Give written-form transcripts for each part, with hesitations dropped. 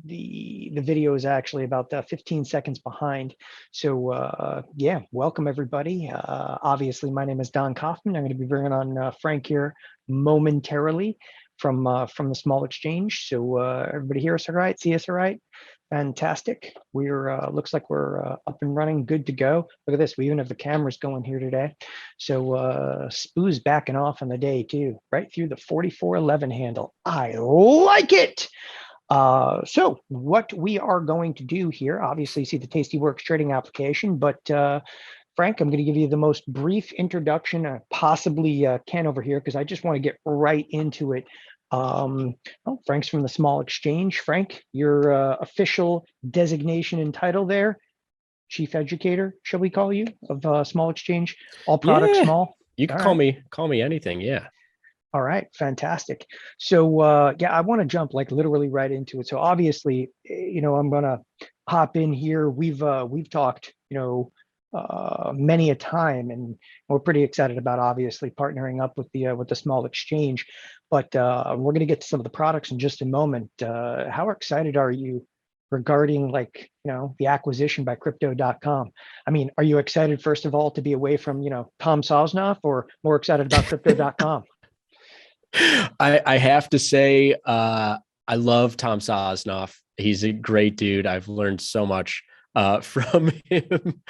the video is actually about 15 seconds behind. So yeah, welcome everybody. Obviously, my name is Don Kaufman. I'm going to be bringing on Frank here momentarily from the Small Exchange. So everybody hear us all right? See us all right? Fantastic. We're looks like we're up and running, good to go. Look at this. We even have the cameras going here today. So Spoo's backing off on the day too, right through the 4411 handle. I like it. So what we are going to do here, obviously you see the Tastyworks trading application, but Frank, I'm going to give you the most brief introduction I possibly can over here because I just want to get right into it. Oh, Frank's from the Small Exchange. Frank, your official designation and title there, Chief Educator, shall we call you, of Small Exchange? All products Yeah, small. you All can right. call me anything. Yeah. All right, fantastic. So yeah, I want to jump like literally right into it. So obviously, I'm gonna hop in here. We've talked, many a time, and we're pretty excited about obviously partnering up with the Small Exchange. But we're gonna get to some of the products in just a moment. How excited are you regarding like the acquisition by Crypto.com? I mean, are you excited first of all to be away from Tom Sosnoff, or more excited about Crypto.com? I have to say, I love Tom Sosnoff. He's a great dude. I've learned so much from him.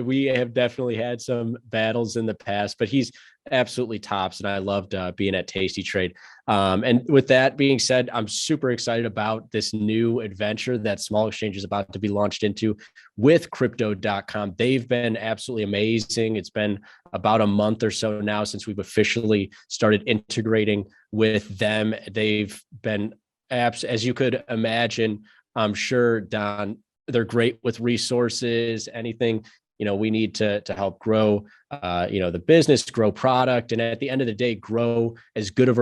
We have definitely had some battles in the past, but he's absolutely tops, and I loved being at Tasty Trade. And with that being said, I'm super excited about this new adventure that Small Exchange is about to be launched into with Crypto.com. They've been absolutely amazing. It's been about a month or so now since we've officially started integrating with them. They've been apps, as you could imagine. I'm sure, Don, they're great with resources, anything we need to help grow the business, grow product, and at the end of the day grow as good of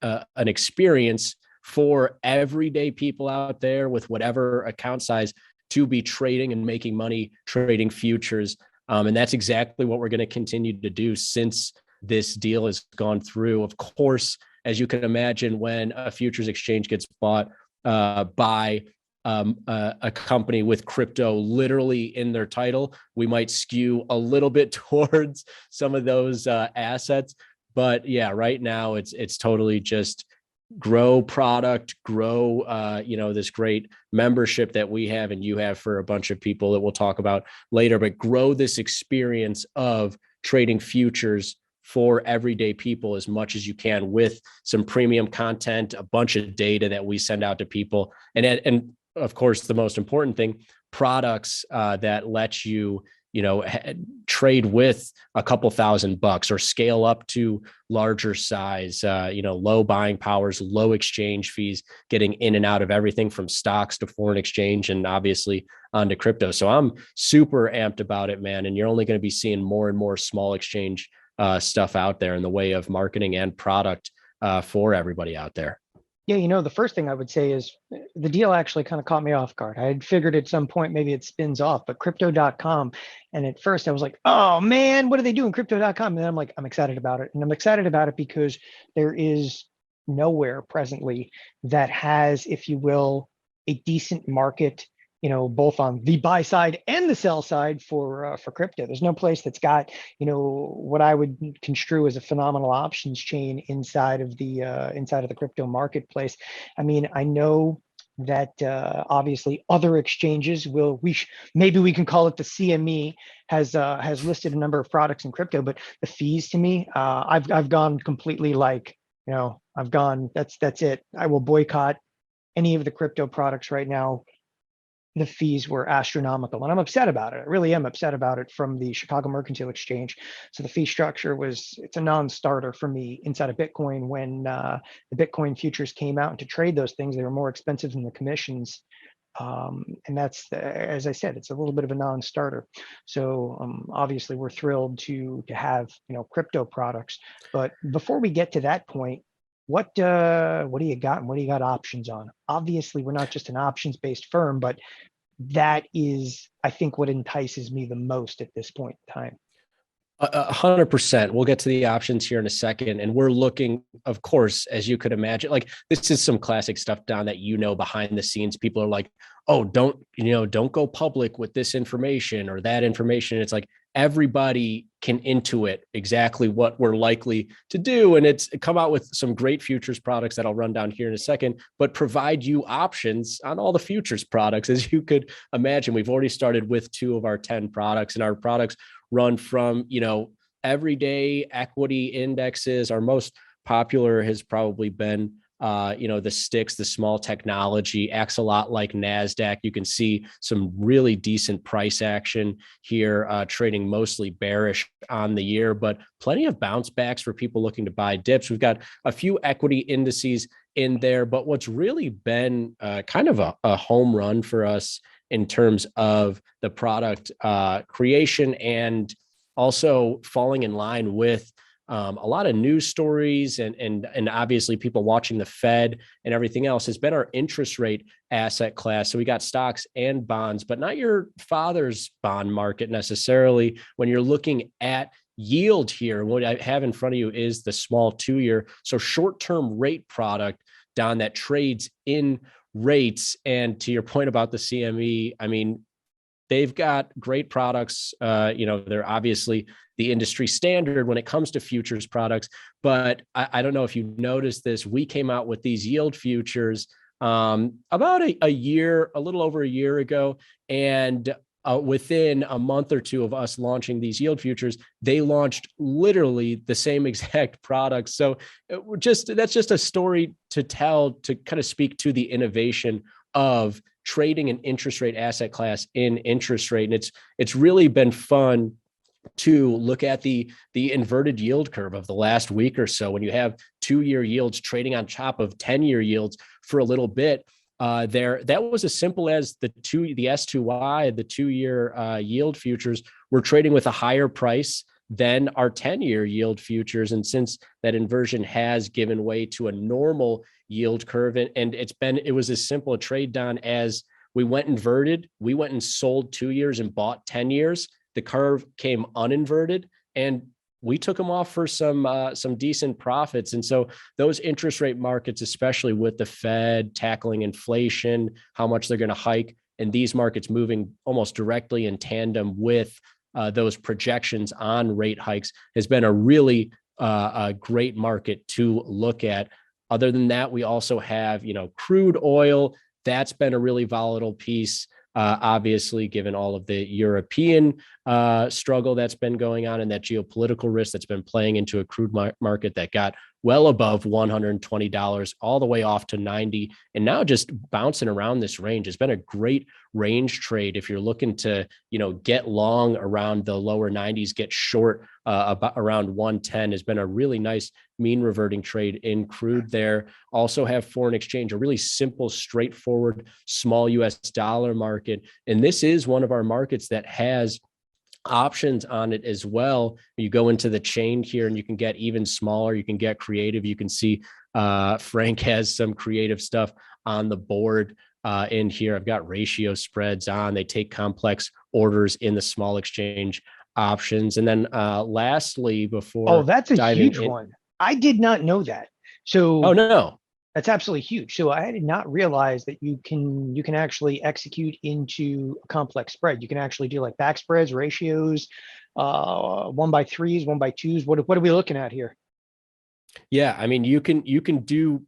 an experience for everyday people out there with whatever account size to be trading and making money trading futures. And that's exactly what we're going to continue to do since this deal has gone through. Of course, as you can imagine, when a futures exchange gets bought by a company with crypto literally in their title, we might skew a little bit towards some of those assets. But yeah, right now it's totally just grow product, grow this great membership that we have and you have for a bunch of people that we'll talk about later, but grow this experience of trading futures for everyday people as much as you can with some premium content, a bunch of data that we send out to people, and of course, the most important thing, products that let you, trade with a couple $1,000 or scale up to larger size, low buying powers, low exchange fees, getting in and out of everything from stocks to foreign exchange and obviously onto crypto. So I'm super amped about it, man. And you're only going to be seeing more and more Small Exchange stuff out there in the way of marketing and product for everybody out there. Yeah, the first thing I would say is the deal actually kind of caught me off guard. I had figured at some point maybe it spins off, but Crypto.com. And at first I was like, oh man, what are they doing? Crypto.com. And then I'm like, I'm excited about it. And I'm excited about it because there is nowhere presently that has, if you will, a decent market, both on the buy side and the sell side for crypto. There's no place that's got, what I would construe as a phenomenal options chain inside of the crypto marketplace. I mean, I know that obviously other exchanges maybe we can call it the CME has listed a number of products in crypto, but the fees to me, I've gone completely like, I've gone, that's it. I will boycott any of the crypto products right now. The fees were astronomical, and I'm upset about it. I really am upset about it from the Chicago Mercantile Exchange. So the fee structure it's a non-starter for me inside of Bitcoin. When the Bitcoin futures came out, and to trade those things, they were more expensive than the commissions. And that's, as I said, it's a little bit of a non-starter. So obviously we're thrilled to have, crypto products. But before we get to that point, what do you got, and what do you got options on? Obviously, we're not just an options-based firm, but that is, I think, what entices me the most at this point in time. 100%. We'll get to the options here in a second. And we're looking, of course, as you could imagine, like this is some classic stuff, Don, that, behind the scenes, people are like, oh, don't go public with this information or that information. It's like everybody can intuit exactly what we're likely to do. And it's come out with some great futures products that I'll run down here in a second, but provide you options on all the futures products. As you could imagine, we've already started with 2 of our 10 products, and our products run from, everyday equity indexes. Our most popular has probably been, the sticks, the small technology, acts a lot like NASDAQ. You can see some really decent price action here, trading mostly bearish on the year, but plenty of bounce backs for people looking to buy dips. We've got a few equity indices in there, but what's really been kind of a home run for us in terms of the product creation and also falling in line with a lot of news stories and obviously people watching the Fed and everything else, has been our interest rate asset class. So we got stocks and bonds, but not your father's bond market necessarily. When you're looking at yield here, what I have in front of you is the small 2-year, so short-term rate product, Don, that trades in rates. And to your point about the CME, I mean, they've got great products. They're obviously the industry standard when it comes to futures products, but I don't know if you noticed this. We came out with these yield futures about a year, a little over a year ago. And within a month or two of us launching these yield futures, they launched literally the same exact products. So that's just a story to tell, to kind of speak to the innovation of trading an interest rate asset class in interest rate. And it's really been fun to look at the inverted yield curve of the last week or so, when you have 2-year yields trading on top of 10-year yields for a little bit. That was as simple as the S2Y, the 2-year yield futures were trading with a higher price than our 10-year yield futures. And since that inversion has given way to a normal yield curve, and it was as simple a trade, Don, as we went inverted, we went and sold 2 years and bought 10 years. The curve came uninverted, and we took them off for some decent profits. And so those interest rate markets, especially with the Fed tackling inflation, how much they're going to hike, and these markets moving almost directly in tandem with those projections on rate hikes, has been a really a great market to look at. Other than that, we also have, crude oil. That's been a really volatile piece. Obviously, given all of the European struggle that's been going on and that geopolitical risk that's been playing into a crude market that got well above $120 all the way off to 90, and now just bouncing around this range. Has been a great range trade if you're looking to get long around the lower 90s, get short about around 110. Has been a really nice mean reverting trade in crude there. Also have foreign exchange, a really simple, straightforward, small US dollar market. And this is one of our markets that has options on it as well. You go into the chain here and you can get even smaller. You can get creative. You can see Frank has some creative stuff on the board in here. I've got ratio spreads on. They take complex orders in the small exchange options. And then lastly, before that's a huge one. I did not know that. So oh no, that's absolutely huge. So I did not realize that you can actually execute into a complex spread. You can actually do like back spreads, ratios, 1x3s, 1x2s. What are we looking at here? Yeah, I mean, you can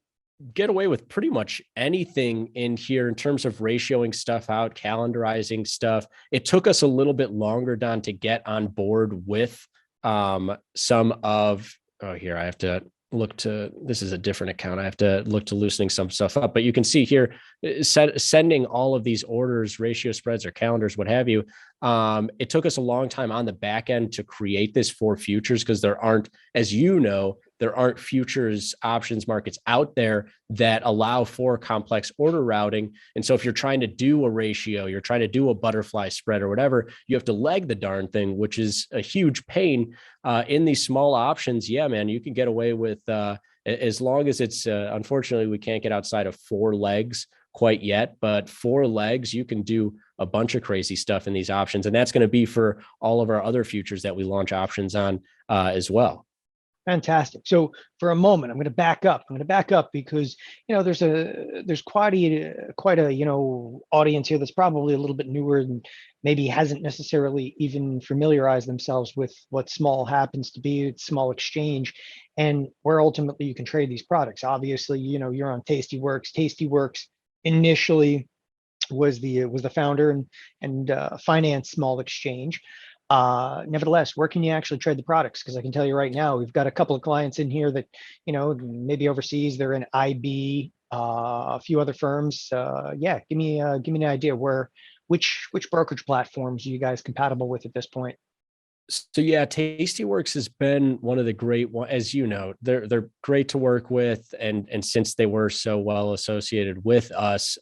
get away with pretty much anything in here in terms of ratioing stuff out, calendarizing stuff. It took us a little bit longer, Don, to get on board with some of. Oh, here I have to look to, this is a different account. I have to look to loosening some stuff up, but you can see here, sending all of these orders, ratio spreads or calendars, what have you. It took us a long time on the back end to create this for futures, because there aren't, as there aren't futures options markets out there that allow for complex order routing. And so if you're trying to do a ratio, you're trying to do a butterfly spread or whatever, you have to leg the darn thing, which is a huge pain. In these small options, yeah, man, you can get away with, as long as it's, unfortunately, we can't get outside of 4 legs quite yet, but 4 legs, you can do a bunch of crazy stuff in these options. And that's going to be for all of our other futures that we launch options on as well. Fantastic. So for a moment, I'm going to back up. I'm going to back up because there's quite a audience here that's probably a little bit newer and maybe hasn't necessarily even familiarized themselves with what small happens to be. It's small exchange, and where ultimately you can trade these products. Obviously, you're on Tastyworks. Tastyworks initially was the founder and finance small exchange. Nevertheless, where can you actually trade the products? Because I can tell you right now, we've got a couple of clients in here that, maybe overseas, they're in IB, a few other firms. Yeah, give me an idea which brokerage platforms are you guys compatible with at this point? So yeah, Tastyworks has been one of the great one, as you know, they're great to work with, and since they were so well associated with us,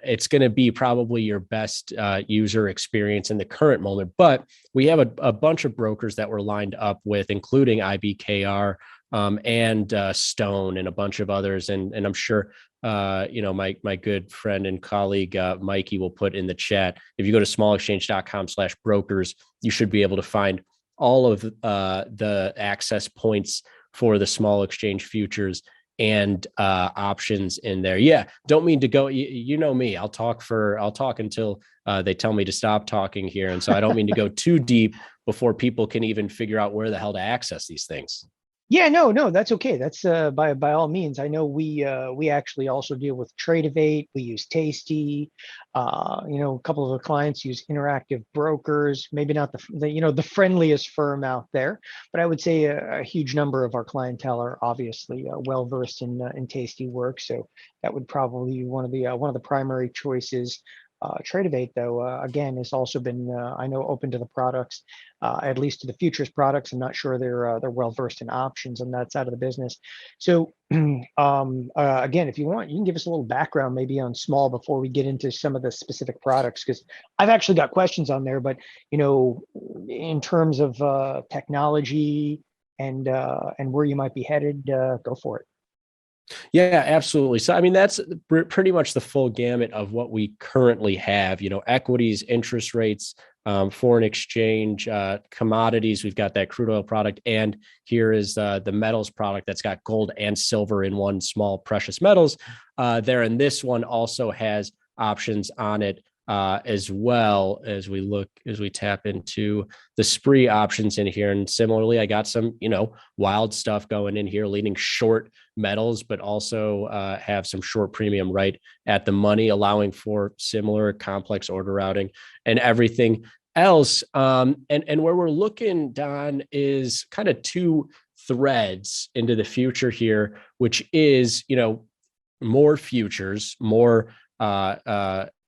it's going to be probably your best user experience in the current moment. But we have a bunch of brokers that we're lined up with, including IBKR and Stone and a bunch of others, and I'm sure my good friend and colleague Mikey will put in the chat. If you go to smallexchange.com/brokers, you should be able to find all of the access points for the small exchange futures and options in there. Yeah, don't mean to go. You know me. I'll talk until they tell me to stop talking here, and so I don't mean to go too deep before people can even figure out where the hell to access these things. Yeah, no, that's okay. That's by all means. I know we actually also deal with Tradeovate. We use Tasty. A couple of our clients use Interactive Brokers. Maybe not the friendliest firm out there, but I would say a huge number of our clientele are obviously well versed in Tastyworks. So that would probably be one of the primary choices. Tradeovate, though, again, has also been, I know, open to the products, at least to the futures products. I'm not sure they're well versed in options on that side of the business. So, again, if you want, you can give us a little background maybe on small before we get into some of the specific products, because I've actually got questions on there. But in terms of technology and where you might be headed, go for it. Yeah, absolutely. So, I mean, that's pretty much the full gamut of what we currently have, equities, interest rates, foreign exchange, commodities. We've got that crude oil product. And here is the metals product that's got gold and silver in one, small precious metals there. And this one also has options on it as well, as we tap into the spree options in here. And similarly, I got some, wild stuff going in here, leaning short metals, but also have some short premium right at the money, allowing for similar complex order routing and everything else. And where we're looking, Don, is kind of two threads into the future here, which is, more futures, more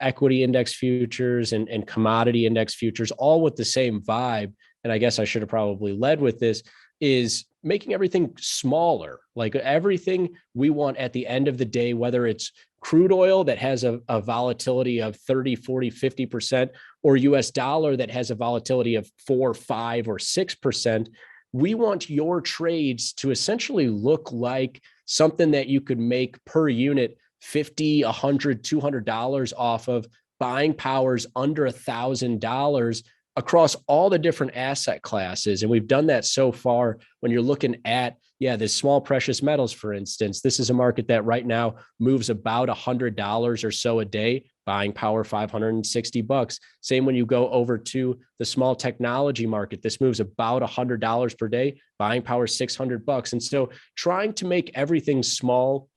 equity index futures and commodity index futures, all with the same vibe. And I guess I should have probably led with this, is making everything smaller. Like everything we want at the end of the day, whether it's crude oil that has a volatility of 30, 40, 50%, or US dollar that has a volatility of 4, 5, or 6%, we want your trades to essentially look like something that you could make per unit $50, $100, $200 off of, buying powers under $1,000 across all the different asset classes. And we've done that so far. When you're looking at, this small precious metals, for instance, this is a market that right now moves about $100 or so a day, buying power $560. Same when you go over to the small technology market, this moves about $100 per day, buying power $600. And so trying to make everything small,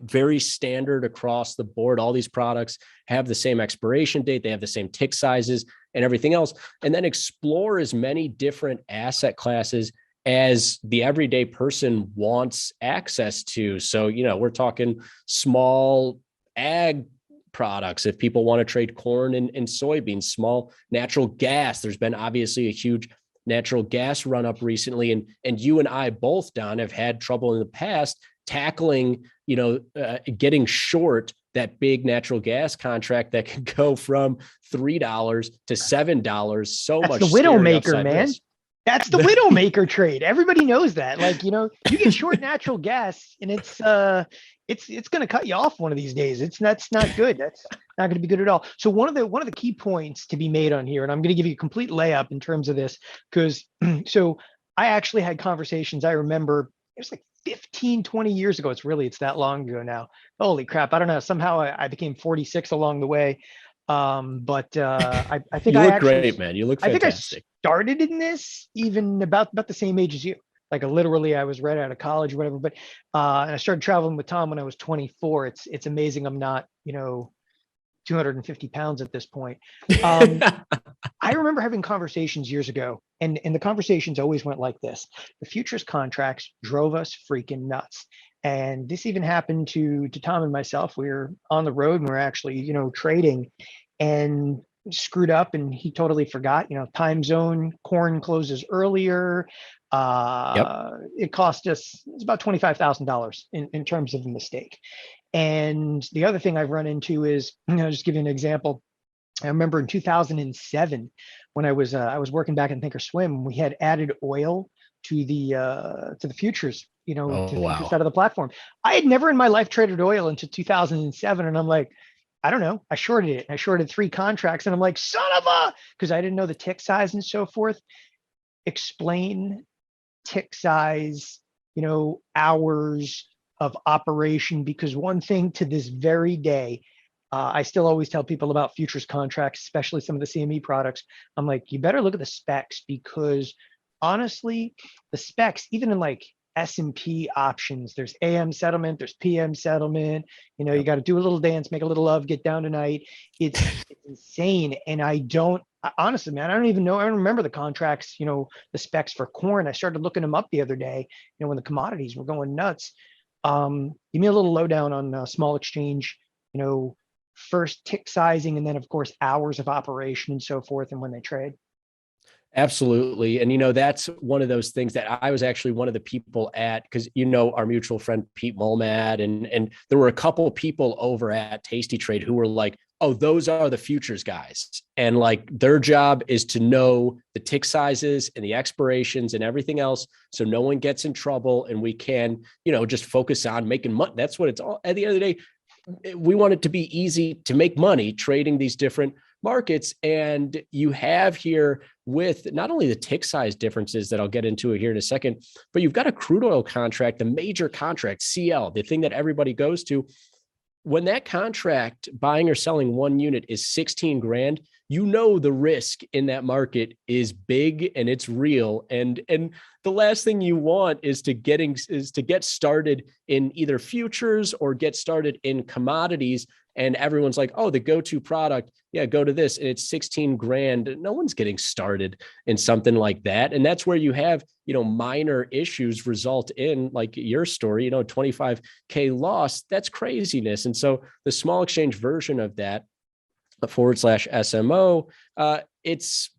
very standard across the board. All these products have the same expiration date. They have the same tick sizes and everything else. And then explore as many different asset classes as the everyday person wants access to. So, we're talking small ag products. If people want to trade corn and soybeans, small natural gas, there's been obviously a huge natural gas run up recently. And you and I both, Don, have had trouble in the past tackling, getting short that big natural gas contract that can go from $3 to $7. So That's much the Widowmaker, man. risk. That's the Widowmaker trade. Everybody knows that. Like, you get short natural gas and it's going to cut you off one of these days. That's not good. That's not going to be good at all. So one of the key points to be made on here, and I'm going to give you a complete layup in terms of this, because so I actually had conversations. I remember it was like 15, 20 years ago. It's that long ago now. Holy crap. I don't know. Somehow I became 46 along the way. But I think You I look actually great, man. You look I think I fantastic. started in this even about the same age as you. Like literally, I was right out of college or whatever. But and I started traveling with Tom when I was 24. It's amazing I'm not 250 pounds at this point. Um, I remember having conversations years ago, and the conversations always went like this: the futures contracts drove us freaking nuts. And this even happened to Tom and myself. We were on the road and we are actually trading, and screwed up, and he totally forgot. Time zone, corn closes earlier. Yep. It cost us, it's about $25,000 in terms of a mistake. And the other thing I've run into is, just give you an example. I remember in 2007 when I was working back in Thinkorswim, we had added oil to the futures, to Oh, the futures wow. side of the platform. I had never in my life traded oil until 2007, and I'm like, I don't know. I shorted it. I shorted 3 contracts, and I'm like, son of a, because I didn't know the tick size and so forth. Explain tick size, hours of operation, because one thing to this very day, I still always tell people about futures contracts, especially some of the CME products. I'm like, you better look at the specs, because honestly, the specs, even in like S&P options, there's AM settlement, there's PM settlement. You Yep. got to do a little dance, make a little love, get down tonight. It's insane. And honestly, man, I don't even know. I don't remember the contracts, the specs for corn. I started looking them up the other day, when the commodities were going nuts. Give me a little lowdown on small exchange, first tick sizing, and then of course hours of operation and so forth, and when they trade. Absolutely. And, that's one of those things that I was actually one of the people at, because, our mutual friend, Pete Mulmat, and there were a couple of people over at Tasty Trade who were like, oh, those are the futures guys. And like their job is to know the tick sizes and the expirations and everything else. So no one gets in trouble and we can, just focus on making money. That's what it's all at the end of the day. We want it to be easy to make money trading these different markets. And you have here with not only the tick size differences that I'll get into here in a second, but you've got a crude oil contract, the major contract, CL, the thing that everybody goes to. When that contract buying or selling one unit is 16 grand, the risk in that market is big and it's real. And the last thing you want is to get started in either futures or get started in commodities. And everyone's like, oh, the go-to product, yeah, go to this. And it's 16 grand. No one's getting started in something like that. And that's where you have, minor issues result in, like your story, 25K loss. That's craziness. And so the small exchange version of that, /SMO, it's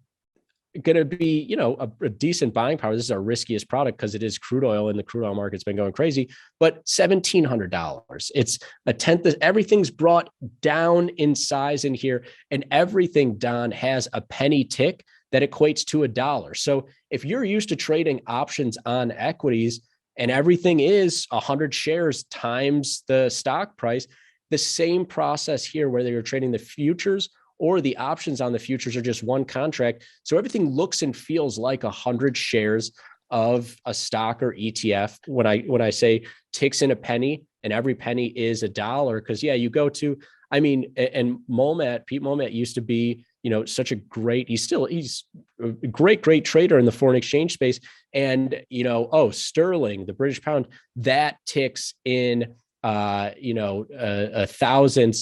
going to be, a decent buying power. This is our riskiest product because it is crude oil and the crude oil market's been going crazy, but $1,700. It's a tenth. Everything's brought down in size in here, and everything, Don, has a penny tick that equates to $1. So if you're used to trading options on equities and everything is 100 shares times the stock price, the same process here, whether you're trading the futures or the options on the futures are just one contract. So everything looks and feels like 100 shares of a stock or ETF. When I say ticks in a penny and every penny is $1, because you go to, and Pete Mulmat used to be, such a great, he's a great trader in the foreign exchange space. And, sterling, the British pound, that ticks in thousandths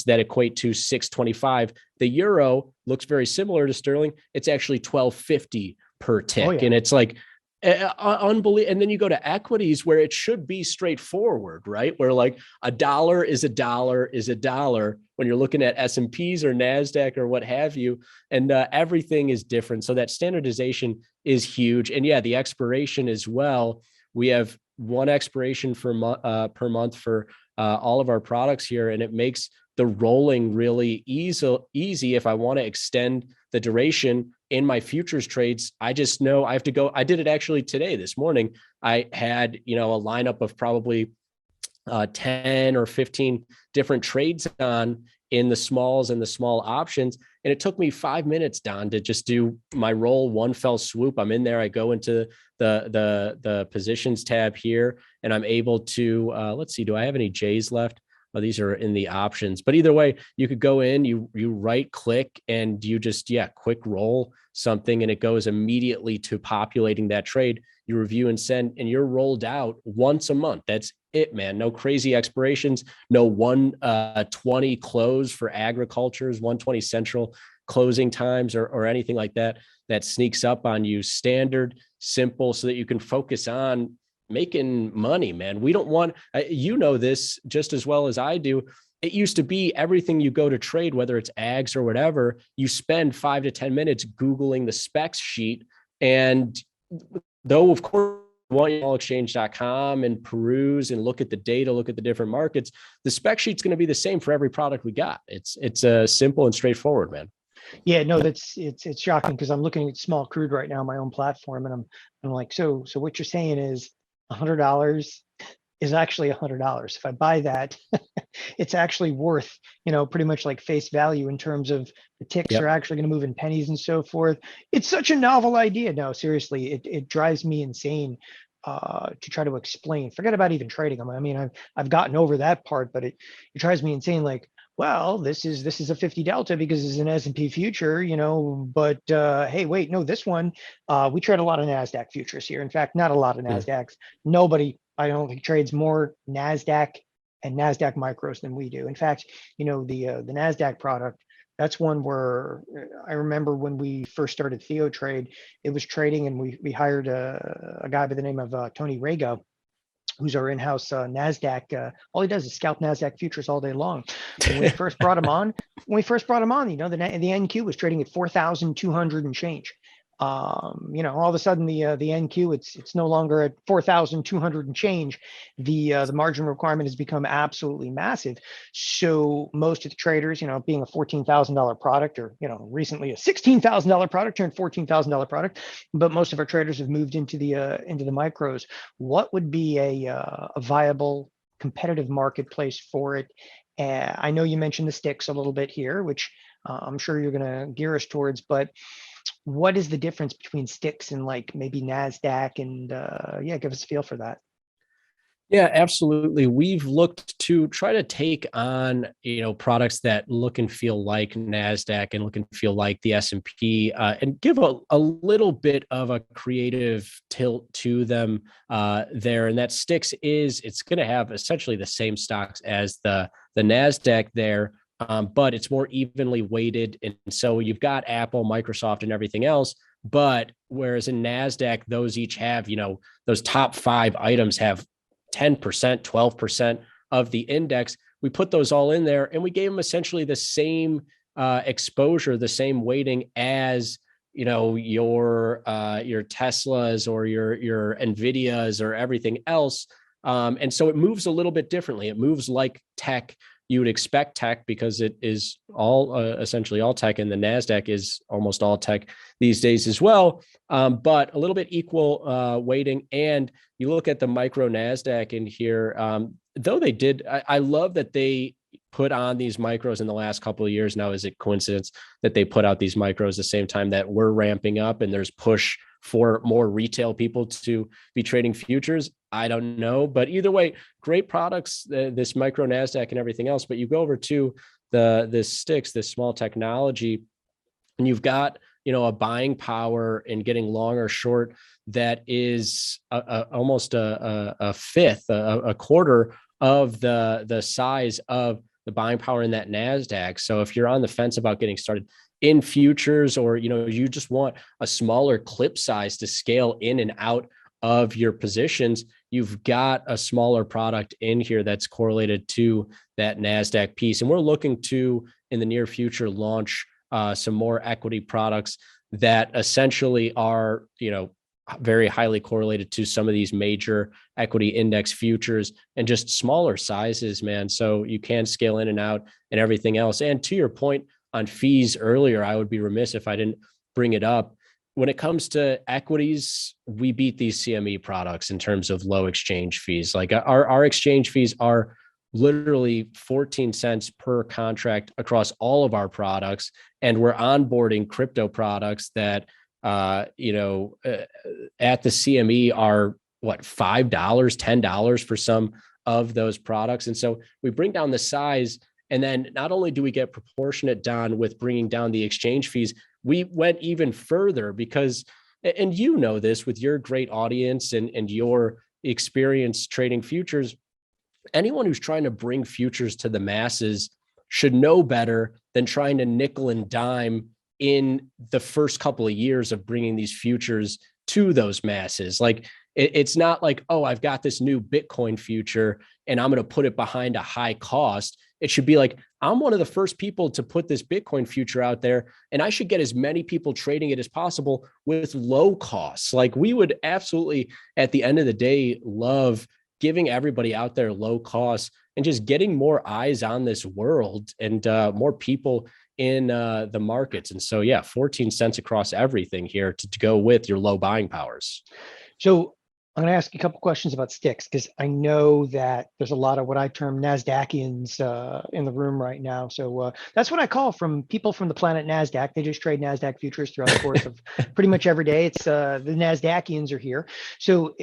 that equate to 625. The euro looks very similar to sterling. It's actually 1250 per tick. Oh, yeah. And it's like unbelievable. And then you go to equities where it should be straightforward, right? Where like $1 is $1 is $1 when you're looking at S&Ps or NASDAQ or what have you. And everything is different. So that standardization is huge. And the expiration as well. We have one expiration per month for all of our products here. And it makes the rolling really easy if I want to extend the duration in my futures trades. I just know I have to go. I did it actually today, this morning. I had, a lineup of probably 10 or 15 different trades on in the smalls and the small options. And it took me 5 minutes, Don, to just do my roll, one fell swoop. I'm in there. I go into the positions tab here, and I'm able to, let's see, do I have any J's left? Oh, these are in the options, but either way, you could go in, you right click, and you just, quick roll something, and it goes immediately to populating that trade. You review and send, and you're rolled out once a month. That's it, man. No crazy expirations, no 120 close for agricultures, 120 central closing times or anything like that sneaks up on you. Standard, simple, so that you can focus on making money, man. We don't want, this just as well as I do. It used to be everything you go to trade, whether it's ags or whatever, you spend 5 to 10 minutes Googling the specs sheet. And though, of course, exchange.com and peruse and look at the data, look at the different markets, the spec sheet's going to be the same for every product we got. It's simple and straightforward, man. Yeah, no, it's shocking, because I'm looking at small crude right now on my own platform, and I'm like, so what you're saying is $100 is actually $100. If I buy that, it's actually worth, pretty much like face value in terms of the ticks Yep. are actually going to move in pennies and so forth. It's such a novel idea. No, seriously, it drives me insane to try to explain. Forget about even trading them. I mean, I've gotten over that part, but it drives me insane. Like, well, this is a 50 delta because it's an S&P future, but hey, wait, no, this one, we trade a lot of NASDAQ futures here. In fact, not a lot of NASDAQs. Nobody, I don't think, trades more NASDAQ and NASDAQ micros than we do. In fact, the NASDAQ product, that's one where I remember when we first started TheoTrade, it was trading, and we hired a guy by the name of Tony Rago, who's our in-house NASDAQ. All he does is scalp NASDAQ futures all day long. When we first brought him on, the NQ was trading at 4,200 and change. All of a sudden the NQ, it's no longer at 4,200 and change. The margin requirement has become absolutely massive. So most of the traders, being a $14,000 product, or recently a $16,000 product turned $14,000 product, but most of our traders have moved into the micros. What would be a viable competitive marketplace for it? I know you mentioned the sticks a little bit here, which I'm sure you're going to gear us towards, but what is the difference between sticks and like maybe NASDAQ, and give us a feel for that. Yeah, absolutely. We've looked to try to take on, products that look and feel like NASDAQ and look and feel like the S&P, and give a little bit of a creative tilt to them there. And that sticks it's going to have essentially the same stocks as the NASDAQ there. But it's more evenly weighted. And so you've got Apple, Microsoft, and everything else. But whereas in NASDAQ, those each have, those top 5 items have 10%, 12% of the index. We put those all in there, and we gave them essentially the same exposure, the same weighting as, your Teslas or your NVIDIAs or everything else. And so it moves a little bit differently. It moves like tech. You would expect tech, because it is all essentially all tech, and the NASDAQ is almost all tech these days as well, but a little bit equal weighting. And you look at the micro NASDAQ in here, though they did, I love that they put on these micros in the last couple of years. Now, is it coincidence that they put out these micros the same time that we're ramping up and there's push for more retail people to be trading futures? I don't know, but either way, great products, this micro NASDAQ and everything else. But you go over to this sticks, this small technology, and you've got, a buying power in getting long or short that is almost a fifth, a quarter of the size of the buying power in that NASDAQ. So if you're on the fence about getting started in futures, or, you just want a smaller clip size to scale in and out of your positions, you've got a smaller product in here that's correlated to that NASDAQ piece. And we're looking to, in the near future, launch some more equity products that essentially are, very highly correlated to some of these major equity index futures, and just smaller sizes, man. So you can scale in and out and everything else. And to your point, on fees earlier, I would be remiss if I didn't bring it up. When it comes to equities, we beat these CME products in terms of low exchange fees. Like our exchange fees are literally 14 cents per contract across all of our products. And we're onboarding crypto products that, at the CME are what, $5, $10 for some of those products. And so we bring down the size. And then not only do we get proportionate, Don, with bringing down the exchange fees, we went even further because, and you know this with your great audience and your experience trading futures, anyone who's trying to bring futures to the masses should know better than trying to nickel and dime in the first couple of years of bringing these futures to those masses. Like it's not like, oh, I've got this new Bitcoin future and I'm going to put it behind a high cost. It should be like, I'm one of the first people to put this Bitcoin future out there, and I should get as many people trading it as possible with low costs. Like we would absolutely, at the end of the day, love giving everybody out there low costs and just getting more eyes on this world and more people in the markets. And so, yeah, 14 cents across everything here to go with your low buying powers. So I'm going to ask you a couple questions about sticks because I know that there's a lot of what I term NASDAQians in the room right now. So that's what I call from people from the planet NASDAQ. They just trade NASDAQ futures throughout the course of pretty much every day. It's the NASDAQians are here. So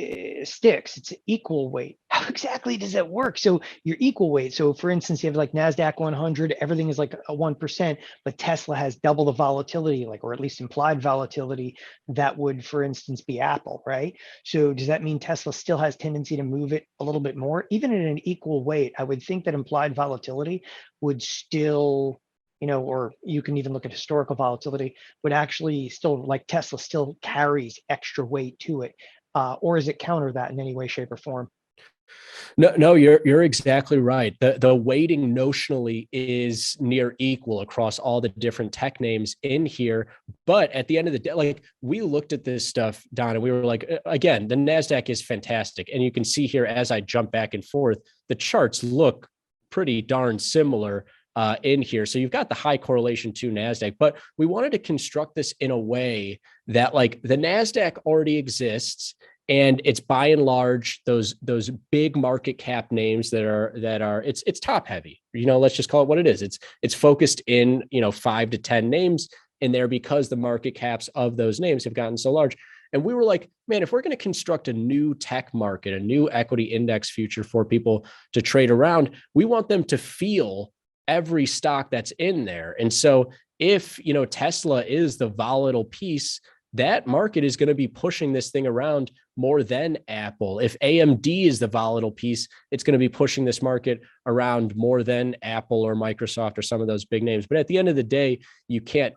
sticks, it's equal weight. How exactly does that work? So you're equal weight. So for instance, you have like NASDAQ 100, everything is like a 1%, but Tesla has double the volatility, like, or at least implied volatility that would, for instance, be Apple, right? So does that mean Tesla still has tendency to move it a little bit more? Even at an equal weight, I would think that implied volatility would still, or you can even look at historical volatility, would actually still, like Tesla still carries extra weight to it. Or is it counter that in any way, shape, or form? No, you're exactly right. The weighting notionally is near equal across all the different tech names in here. But at the end of the day, like we looked at this stuff, Don, and we were like, again, the NASDAQ is fantastic. And you can see here as I jump back and forth, the charts look pretty darn similar in here. So you've got the high correlation to NASDAQ, but we wanted to construct this in a way that like the NASDAQ already exists. And it's by and large those big market cap names that are it's top heavy. Let's just call it what it is. It's focused in 5 to 10 names in there because the market caps of those names have gotten so large. And we were like, man, if we're going to construct a new tech market, a new equity index future for people to trade around, we want them to feel every stock that's in there. And so if Tesla is the volatile piece, that market is going to be pushing this thing around more than Apple. If AMD is the volatile piece, it's going to be pushing this market around more than Apple or Microsoft or some of those big names. But at the end of the day, you can't,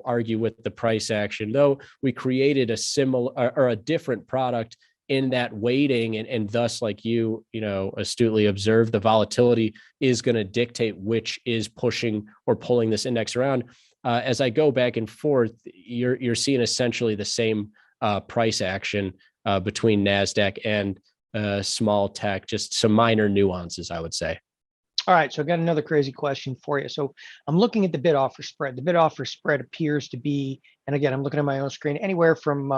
argue with the price action. Though we created a similar or a different product in that weighting, and thus, like you astutely observed, the volatility is going to dictate which is pushing or pulling this index around. As I go back and forth, you're seeing essentially the same price action between NASDAQ and small tech, just some minor nuances, I would say. All right, so I've got another crazy question for you. So I'm looking at the bid offer spread. The bid offer spread appears to be, and again, I'm looking at my own screen, anywhere from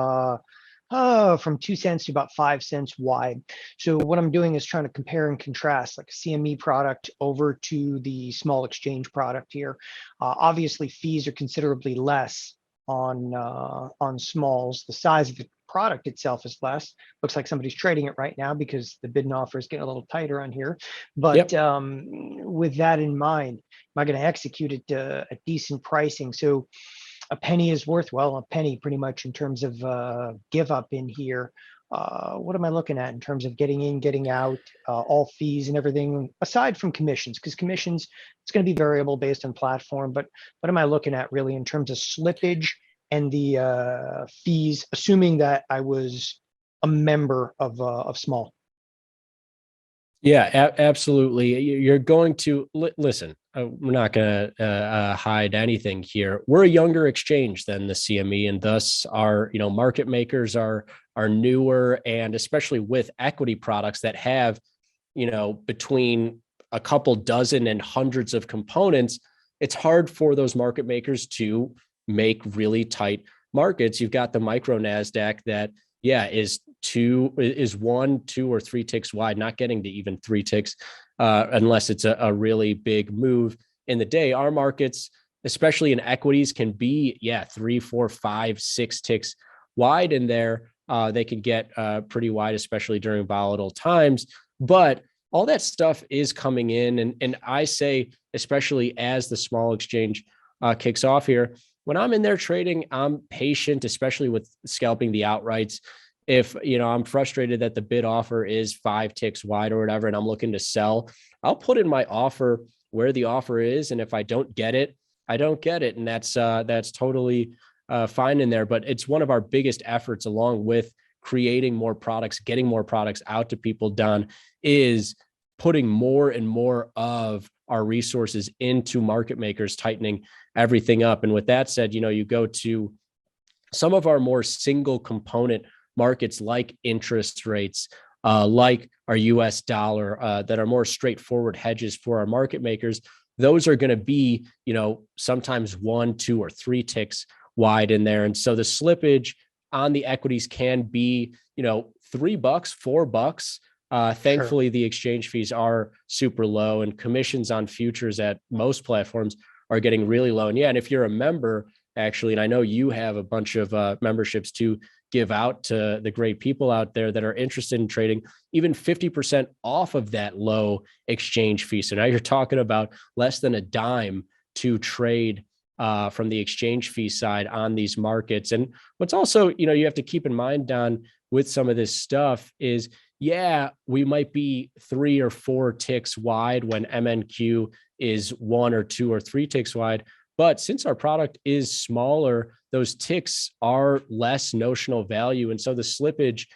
2 cents to about 5 cents wide. So what I'm doing is trying to compare and contrast like a CME product over to the small exchange product here. Obviously, fees are considerably less on smalls. The size of the product itself is less. Looks like somebody's trading it right now because the bid and offer is getting a little tighter on here. But with that in mind, am I going to execute it at decent pricing? So a penny is worth, well, a penny pretty much in terms of give up in here. What am I looking at in terms of getting in, getting out, all fees and everything, aside from commissions? Because commissions, it's going to be variable based on platform. But what am I looking at really in terms of slippage and the fees, assuming that I was a member of small? Yeah, absolutely. You're going to listen. We're not going to hide anything here. We're a younger exchange than the CME, and thus our market makers are newer, and especially with equity products that have between a couple dozen and hundreds of components. it's hard for those market makers to make really tight markets. You've got the micro NASDAQ that, yeah, is 1, 2, or 3 ticks wide, not getting to even 3 ticks unless it's a really big move in the day. Our markets, especially in equities, can be, yeah, 3, 4, 5, 6 ticks wide in there. They can get pretty wide, especially during volatile times. But all that stuff is coming in. And I say, especially as the small exchange kicks off here, when I'm in there trading, I'm patient, especially with scalping the outrights. If, I'm frustrated that the bid offer is 5 ticks wide or whatever, and I'm looking to sell, I'll put in my offer where the offer is. And if I don't get it, I don't get it. And that's totally fine in there. But it's one of our biggest efforts, along with creating more products, getting more products out to people, Don, is putting more and more of our resources into market makers, tightening everything up. And with that said, you go to some of our more single component markets like interest rates, like our US dollar, that are more straightforward hedges for our market makers. Those are going to be, sometimes 1, 2, or 3 ticks wide in there. And so the slippage on the equities can be, $3, $4. Thankfully, the exchange fees are super low, and commissions on futures at most platforms are getting really low. And yeah, and if you're a member, actually, and I know you have a bunch of memberships to give out to the great people out there that are interested in trading, even 50% off of that low exchange fee. So now you're talking about less than a dime to trade from the exchange fee side on these markets. And what's also, you have to keep in mind, Don, with some of this stuff is, yeah, we might be 3 or 4 ticks wide when MNQ is 1 or 2 or 3 ticks wide. But since our product is smaller, those ticks are less notional value. And so the slippage,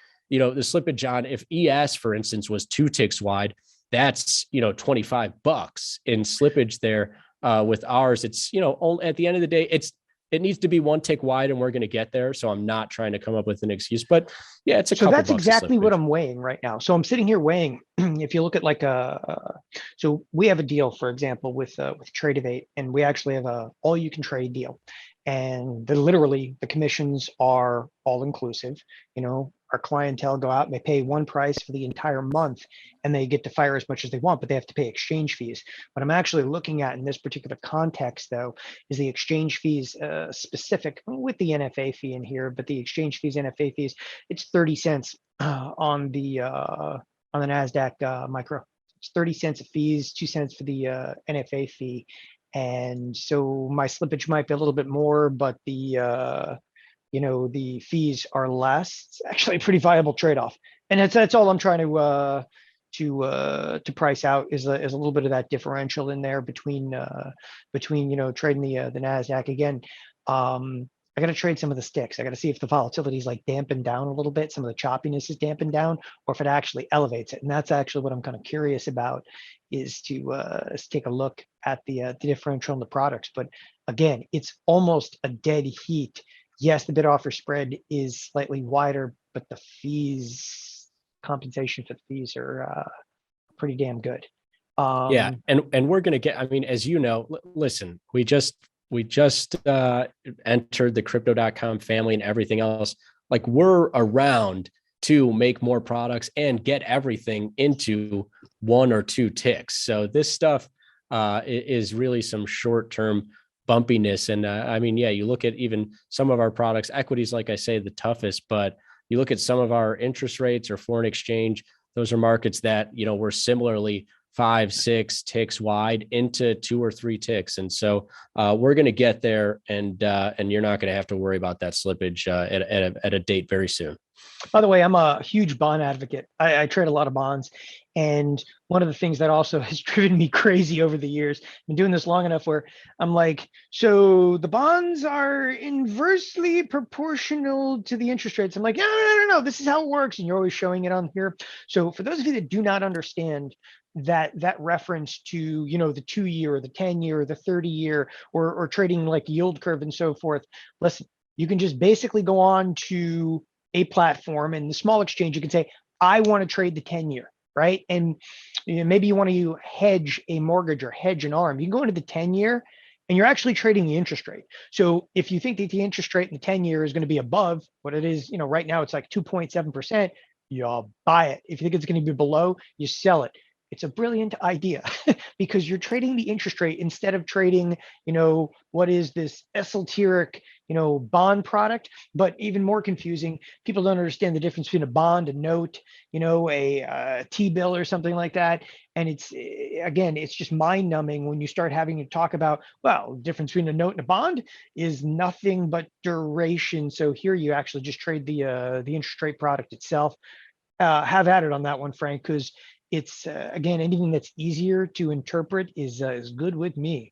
on, if ES, for instance, was 2 ticks wide, that's, $25 in slippage there. With ours, it's, at the end of the day, it needs to be 1 tick wide, and we're going to get there. So I'm not trying to come up with an excuse, but yeah, it's a couple. So that's exactly what I'm weighing right now. So I'm sitting here weighing. If you look at so we have a deal, for example, with Tradevate, and we actually have a all you can trade deal, and literally the commissions are all inclusive. Our clientele go out and they pay one price for the entire month, and they get to fire as much as they want, but they have to pay exchange fees. What I'm actually looking at in this particular context, though, is the exchange fees specific with the NFA fee in here, but the exchange fees, NFA fees, it's 30 cents on the NASDAQ micro. It's 30 cents of fees, 2 cents for the NFA fee. And so my slippage might be a little bit more, but the fees are less. It's actually a pretty viable trade-off. And that's all I'm trying to price out is a little bit of that differential in there between trading the NASDAQ again. I got to trade some of the sticks. I got to see if the volatility is dampened down a little bit, some of the choppiness is dampened down, or if it actually elevates it. And that's actually what I'm kind of curious about, is to take a look at the differential in the products. But again, it's almost a dead heat. Yes, the bid offer spread is slightly wider, but the fees, compensation for the fees are pretty damn good. Yeah, and we're going to get, as you know, listen, we just entered the crypto.com family and everything else. We're around to make more products and get everything into 1 or 2 ticks. So this stuff is really some short-term bumpiness. And yeah, you look at even some of our products, equities, like I say, the toughest, but you look at some of our interest rates or foreign exchange, those are markets that, we're similarly 5, 6 ticks wide into 2 or 3 ticks. And so we're going to get there, and you're not going to have to worry about that slippage at a date very soon. By the way, I'm a huge bond advocate. I trade a lot of bonds. And one of the things that also has driven me crazy over the years, I've been doing this long enough where I'm like, so the bonds are inversely proportional to the interest rates. I'm like, no, this is how it works. And you're always showing it on here. So for those of you that do not understand that reference to, the 2-year or the 10-year or the 30-year or trading like yield curve and so forth, listen, you can just basically go on to a platform and the small exchange. You can say, I want to trade the 10-year. Right. And maybe you want to hedge a mortgage or hedge an arm. You can go into the 10-year and you're actually trading the interest rate. So if you think that the interest rate in the 10-year is going to be above what it is, right now it's like 2.7%, you buy it. If you think it's going to be below, you sell it. It's a brilliant idea because you're trading the interest rate instead of trading, what is this esoteric, bond product. But even more confusing, people don't understand the difference between a bond, a note, a T-bill or something like that. And again, it's just mind numbing when you start having to talk about, well, the difference between a note and a bond is nothing but duration. So here you actually just trade the interest rate product itself. Have at it on that one, Frank, because it's again, anything that's easier to interpret is good with me.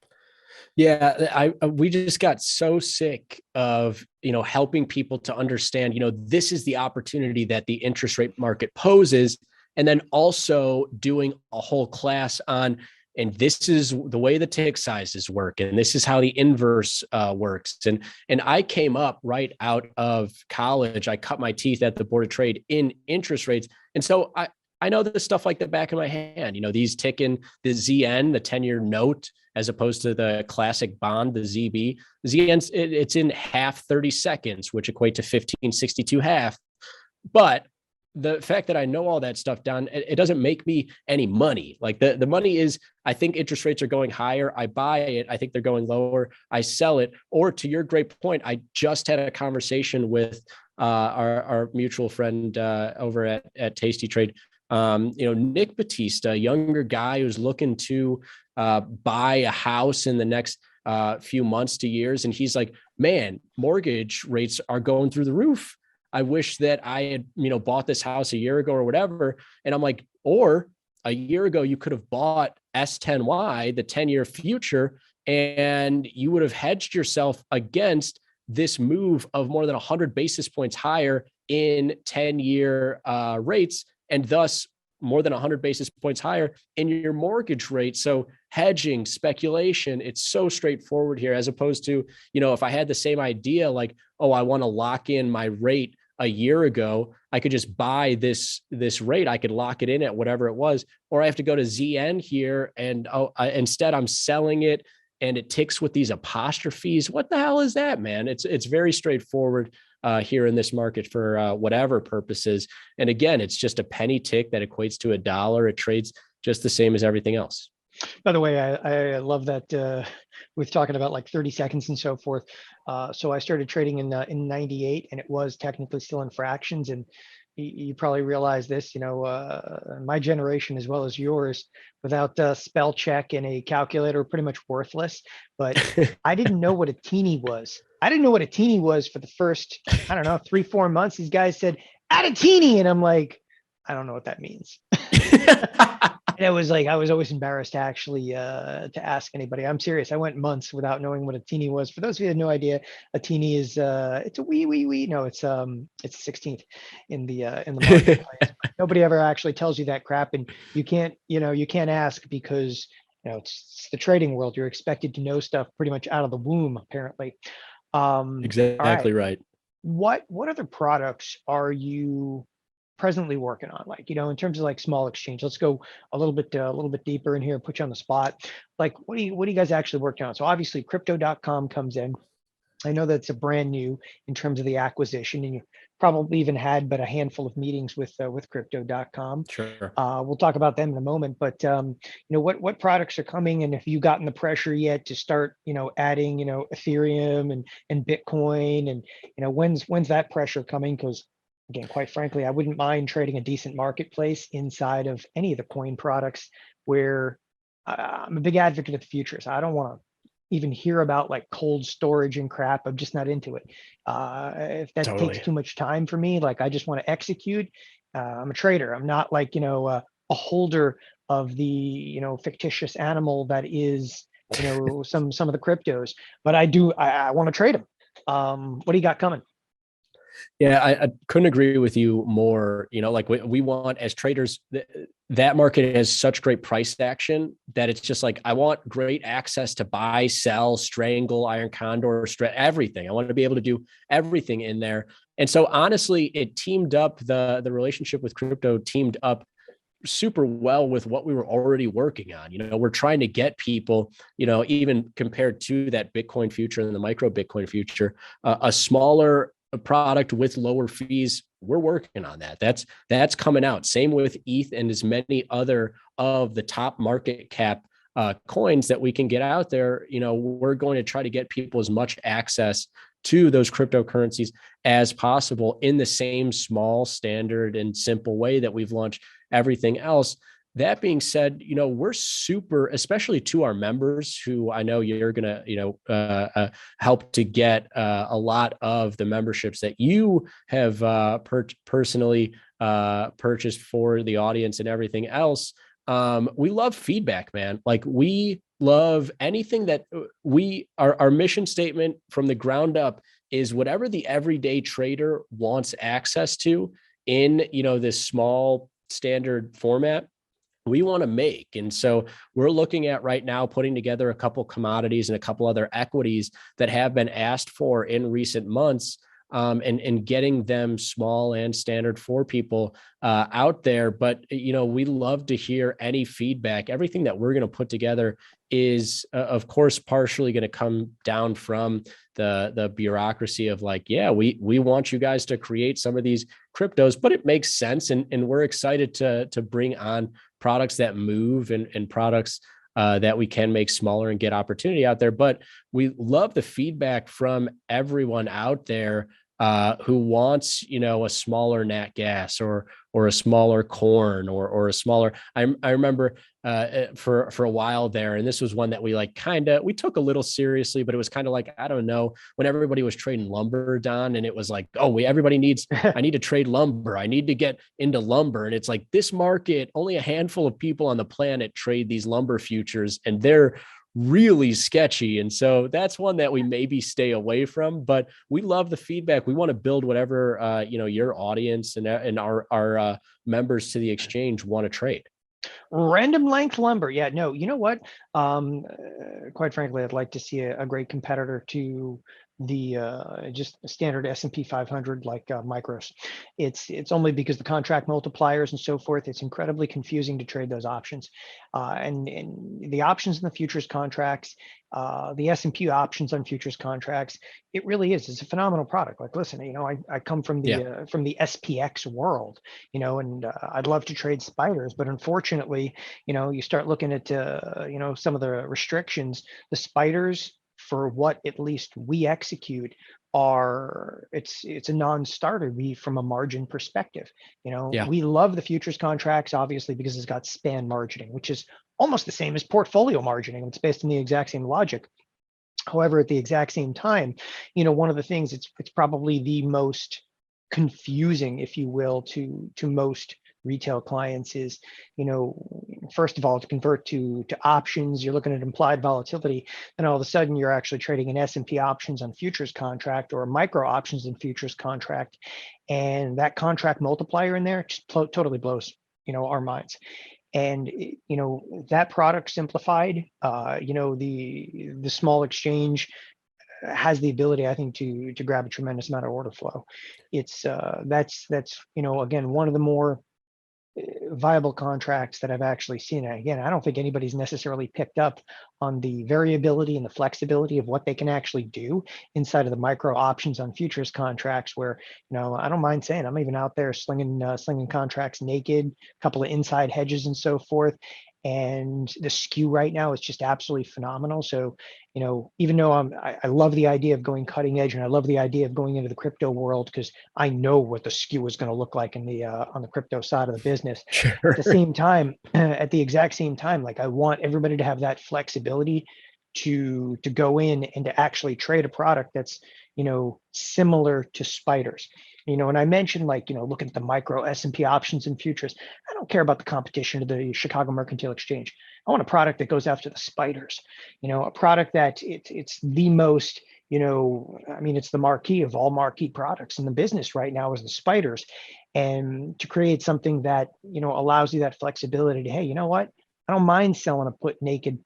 Yeah, we just got so sick of helping people to understand this is the opportunity that the interest rate market poses, and then also doing a whole class on, and this is the way the tick sizes work, and this is how the inverse works. And I came up right out of college. I cut my teeth at the Board of Trade in interest rates, and so I know this stuff like the back of my hand. These ticking the ZN, the 10-year note, as opposed to the classic bond, the ZB. ZN, it's in half 30 seconds, which equate to 1562 half. But the fact that I know all that stuff down, it doesn't make me any money. Like the money is, I think interest rates are going higher. I buy it. I think they're going lower. I sell it. Or to your great point, I just had a conversation with our mutual friend over at Tasty Trade. Nick Batista, a younger guy who's looking to buy a house in the next few months to years. And he's like, man, mortgage rates are going through the roof. I wish that I had, bought this house a year ago or whatever. And I'm like, or a year ago, you could have bought S10Y, the 10-year future, and you would have hedged yourself against this move of more than 100 basis points higher in 10-year rates, and thus more than 100 basis points higher in your mortgage rate. So hedging, speculation, it's so straightforward here, as opposed to, if I had the same idea, like, oh, I want to lock in my rate a year ago, I could just buy this rate. I could lock it in at whatever it was, or I have to go to ZN here, and instead I'm selling it, and it ticks with these apostrophes. What the hell is that, man? It's very straightforward here in this market for whatever purposes. And again, it's just a penny tick that equates to $1. It trades just the same as everything else. By the way, I love that with talking about like 30 seconds and so forth. So I started trading in 98, and it was technically still in fractions. And you probably realize this, my generation as well as yours, without spell check and a calculator, are pretty much worthless. But I didn't know what a teeny was. I didn't know what a teeny was for the first, I don't know, 3-4 months. These guys said, add a teeny. And I'm like, I don't know what that means. And it was like, I was always embarrassed to actually to ask anybody. I'm serious. I went months without knowing what a teeny was. For those of you who had no idea, a teeny is it's a wee. No, it's 16th in the marketplace. Nobody ever actually tells you that crap, and you can't ask because it's the trading world. You're expected to know stuff pretty much out of the womb, apparently. Exactly right. What other products are you presently working on, like, in terms of like small exchange? Let's go a little bit deeper in here, put you on the spot. Like, what do you guys actually working on? So obviously crypto.com comes in. I know that's a brand new in terms of the acquisition, and you probably even had but a handful of meetings with crypto.com. Sure. We'll talk about them in a moment, but what products are coming, and have you gotten the pressure yet to start adding Ethereum and Bitcoin, and when's that pressure coming? Because again, quite frankly, I wouldn't mind trading a decent marketplace inside of any of the coin products, where I'm a big advocate of the futures. I don't want to even hear about like cold storage and crap. I'm just not into it. If that Totally. takes too much time for me, like I just want to execute. I'm a trader. I'm not like, a holder of the, fictitious animal that is, some of the cryptos, but I want to trade them. What do you got coming? Yeah, I couldn't agree with you more. Like we want as traders, that market has such great price action that it's just like, I want great access to buy, sell, strangle, iron condor, everything. I want to be able to do everything in there. And so honestly, it teamed up, the relationship with crypto teamed up super well with what we were already working on. We're trying to get people, even compared to that Bitcoin future and the micro Bitcoin future, a smaller product with lower fees. We're working on that. That's coming out. Same with ETH and as many other of the top market cap coins that we can get out there. We're going to try to get people as much access to those cryptocurrencies as possible in the same small, standard, and simple way that we've launched everything else. That being said, we're super, especially to our members, who I know you're going to, help to get a lot of the memberships that you have personally purchased for the audience and everything else. We love feedback, man. Like, we love anything that our mission statement from the ground up is whatever the everyday trader wants access to in, this small standard format, we want to make. And so we're looking at right now putting together a couple commodities and a couple other equities that have been asked for in recent months, and getting them small and standard for people out there. But, we love to hear any feedback. Everything that we're going to put together is, of course, partially going to come down from the bureaucracy of like, yeah, we want you guys to create some of these cryptos, but it makes sense. And we're excited to bring on products that move and products that we can make smaller and get opportunity out there. But we love the feedback from everyone out there who wants, a smaller nat gas or a smaller corn or a smaller. I remember for a while there, and this was one that we we took a little seriously, but it was kind of like, I don't know, when everybody was trading lumber, Don, and it was like, oh, everybody needs, I need to trade lumber. I need to get into lumber. And it's like, this market, only a handful of people on the planet trade these lumber futures, and they're really sketchy. And so that's one that we maybe stay away from, but we love the feedback. We want to build whatever, your audience and our members to the exchange want to trade. Random length lumber. Yeah, no, you know what? Quite frankly, I'd like to see a great competitor to the just standard S&P 500 like Micros. It's only because the contract multipliers and so forth, it's incredibly confusing to trade those options. And the options in the futures contracts, the S&P options on futures contracts, it really is. It's a phenomenal product. Like, listen, I come from the SPX world, and I'd love to trade spiders, but unfortunately, you start looking at some of the restrictions, the spiders, for what at least we execute, it's a non-starter from a margin perspective. We love the futures contracts, obviously, because it's got span margining, which is almost the same as portfolio margining. It's based on the exact same logic. However, at the exact same time, one of the things, it's probably the most confusing, if you will, to most retail clients is, first of all, to convert to options, you're looking at implied volatility, and all of a sudden you're actually trading an S&P options on futures contract or micro options in futures contract, and that contract multiplier in there just totally blows our minds. And that product simplified, the small exchange has the ability, I think, to grab a tremendous amount of order flow. It's that's again, one of the more viable contracts that I've actually seen. And again, I don't think anybody's necessarily picked up on the variability and the flexibility of what they can actually do inside of the micro options on futures contracts, where, I don't mind saying I'm even out there slinging contracts naked, a couple of inside hedges and so forth. And the skew right now is just absolutely phenomenal. So, even though I love the idea of going cutting edge, and I love the idea of going into the crypto world, because I know what the skew is going to look like in the on the crypto side of the business. Sure. At the exact same time, like, I want everybody to have that flexibility to go in and to actually trade a product that's, similar to spiders. And I mentioned, looking at the micro S&P options and futures, I don't care about the competition to the Chicago Mercantile Exchange. I want a product that goes after the spiders, a product that it's the most, it's the marquee of all marquee products in the business right now is the spiders. And to create something that, allows you that flexibility to, hey, you know what? I don't mind selling a put naked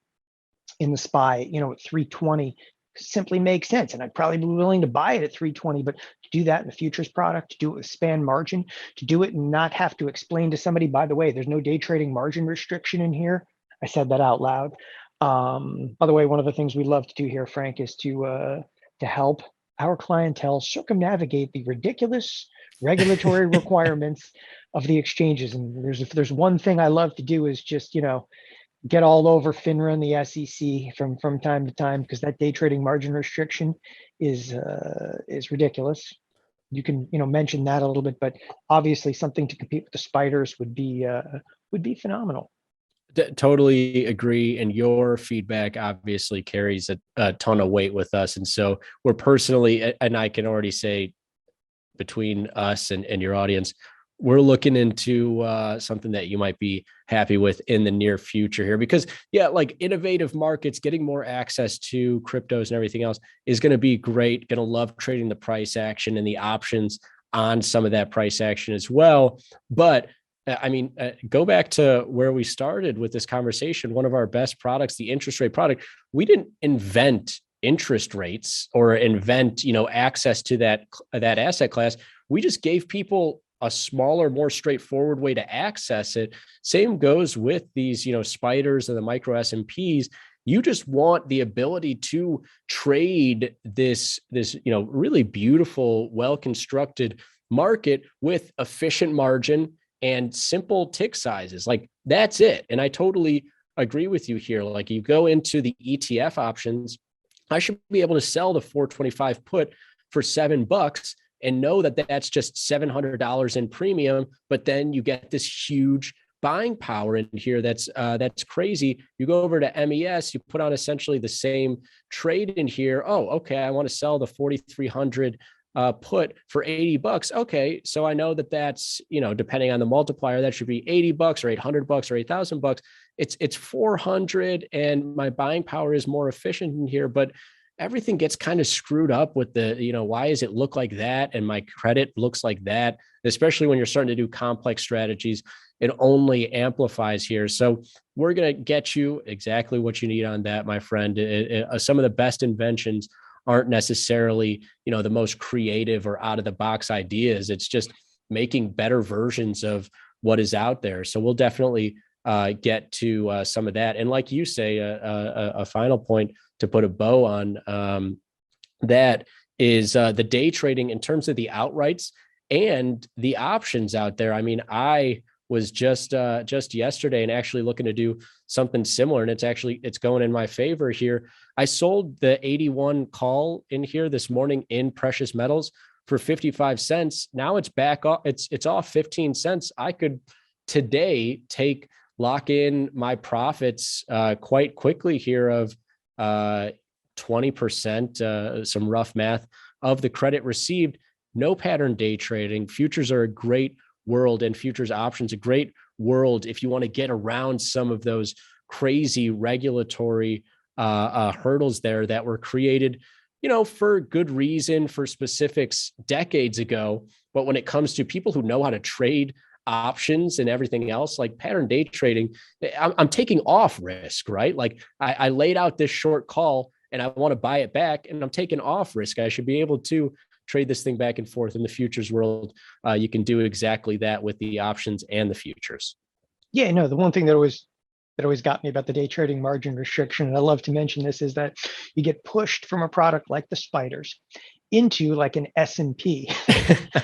in the SPY, at 320, simply makes sense. And I'd probably be willing to buy it at 320, but to do that in the futures product, to do it with span margin, to do it and not have to explain to somebody, by the way, there's no day trading margin restriction in here. I said that out loud. By the way, one of the things we love to do here, Frank, is to help our clientele circumnavigate the ridiculous regulatory requirements of the exchanges. And if there's one thing I love to do is just, get all over FINRA and the SEC from time to time, because that day trading margin restriction is ridiculous. You can mention that a little bit, but obviously something to compete with the spiders would be phenomenal. Totally agree. And your feedback obviously carries a ton of weight with us. And so we're personally, and I can already say between us and your audience, we're looking into something that you might be happy with in the near future here, because like innovative markets, getting more access to cryptos and everything else is going to be great. Going to love trading the price action and the options on some of that price action as well. But I mean, go back to where we started with this conversation. One of our best products, the interest rate product, we didn't invent interest rates or invent, access to that asset class. We just gave people a smaller, more straightforward way to access it. Same goes with these, spiders and the micro S&Ps. You just want the ability to trade this, really beautiful, well-constructed market with efficient margin and simple tick sizes. Like that's it. And I totally agree with you here. Like you go into the ETF options, I should be able to sell the 425 put for $7 and know that that's just $700 in premium, but then you get this huge buying power in here. That's crazy. You go over to MES, you put on essentially the same trade in here. Oh, okay. I want to sell the 4,300 put for $80. Okay. So I know that's, depending on the multiplier, that should be $80 or $800 or $8,000. It's 400 and my buying power is more efficient in here, but everything gets kind of screwed up with the, why does it look like that? And my credit looks like that, especially when you're starting to do complex strategies, it only amplifies here. So we're going to get you exactly what you need on that, my friend. Some of the best inventions aren't necessarily, the most creative or out of the box ideas. It's just making better versions of what is out there. So we'll definitely get to some of that. And like you say, a final point to put a bow on that is the day trading in terms of the outrights and the options out there. I mean, I was just yesterday and actually looking to do something similar, and it's going in my favor here. I sold the 81 call in here this morning in precious metals for 55 cents. Now it's back off. It's off 15 cents. I could today lock in my profits quite quickly here of 20%, some rough math of the credit received. No pattern day trading. Futures are a great world, and futures options a great world if you want to get around some of those crazy regulatory hurdles there that were created, for good reason, for specifics decades ago. But when it comes to people who know how to trade options and everything else, like pattern day trading, I'm taking off risk, right? Like I laid out this short call and I want to buy it back, and I'm taking off risk. I should be able to trade this thing back and forth in the futures world. You can do exactly that with the options and the futures. Yeah, no, the one thing that always got me about the day trading margin restriction, and I love to mention this, is that you get pushed from a product like the spiders into like an S&P.